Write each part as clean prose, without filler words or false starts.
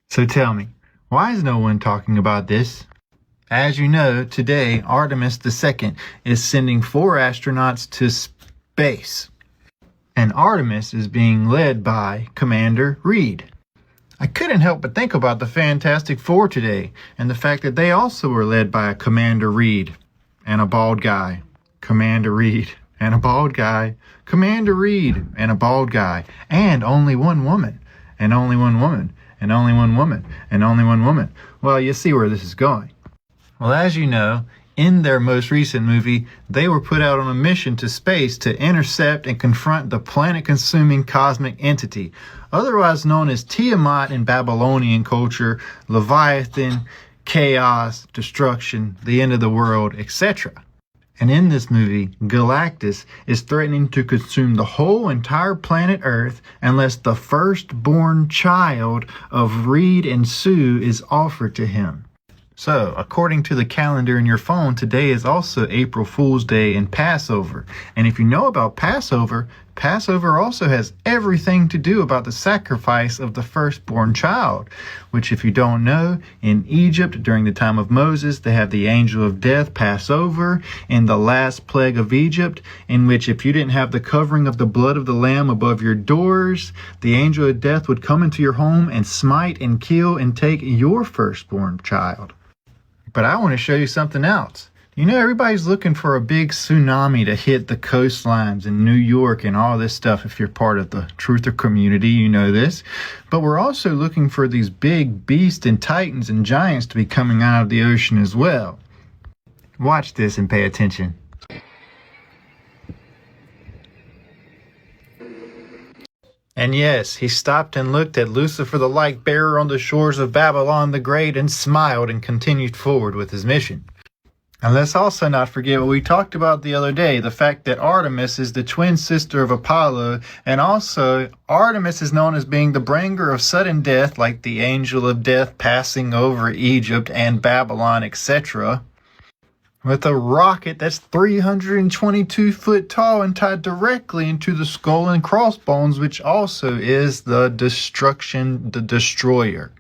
So tell me, why is no one talking about this? As you know, today Artemis II is sending 4 astronauts to space. And Artemis is being led by Commander Reed. I couldn't help but think about the Fantastic Four today, and the fact that they also were led by a Commander Reed and a bald guy. Commander Reed and a bald guy. Commander Reed and a bald guy. And only one woman. And only one woman. And only one woman. And only one woman. Well, you see where this is going. Well, as you know, in their most recent movie, they were put out on a mission to space to intercept and confront the planet-consuming cosmic entity, otherwise known as Tiamat in Babylonian culture, Leviathan, chaos, destruction, the end of the world, etc. And in this movie, Galactus is threatening to consume the whole entire planet Earth unless the firstborn child of Reed and Sue is offered to him. So, according to the calendar in your phone, today is also April Fool's Day and Passover. And if you know about Passover, Passover also has everything to do about the sacrifice of the firstborn child. Which, if you don't know, in Egypt during the time of Moses, they have the angel of death pass over in the last plague of Egypt, in which if you didn't have the covering of the blood of the lamb above your doors, the angel of death would come into your home and smite and kill and take your firstborn child. But I want to show you something else. You know, everybody's looking for a big tsunami to hit the coastlines in New York and all this stuff. If you're part of the truther community, you know this. But we're also looking for these big beasts and titans and giants to be coming out of the ocean as well. Watch this and pay attention. And yes, he stopped and looked at Lucifer the light bearer on the shores of Babylon the Great and smiled and continued forward with his mission. And let's also not forget what we talked about the other day, the fact that Artemis is the twin sister of Apollo, and also Artemis is known as being the bringer of sudden death, like the angel of death passing over Egypt and Babylon, etc., with a rocket that's 322 foot tall and tied directly into the skull and crossbones, which also is the destruction, the destroyer.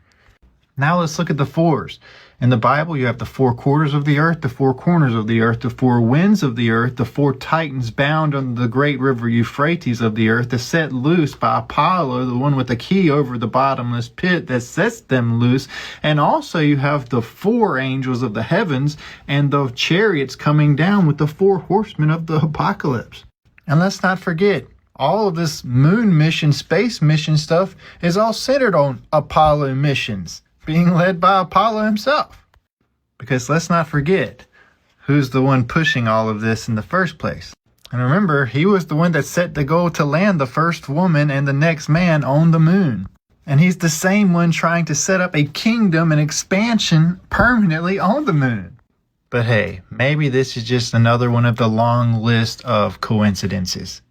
Now let's look at the fours. In the Bible, you have the 4 quarters of the earth, the 4 corners of the earth, the 4 winds of the earth, the 4 titans bound on the great river Euphrates of the earth, that's set loose by Apollo, the one with the key over the bottomless pit that sets them loose. And also you have the 4 angels of the heavens and the chariots coming down with the 4 horsemen of the apocalypse. And let's not forget, all of this moon mission, space mission stuff is all centered on Apollo missions, being led by Apollo himself. Because let's not forget, who's the one pushing all of this in the first place. And remember, he was the one that set the goal to land the first woman and the next man on the moon. And he's the same one trying to set up a kingdom and expansion permanently on the moon. But hey, maybe this is just another one of the long list of coincidences.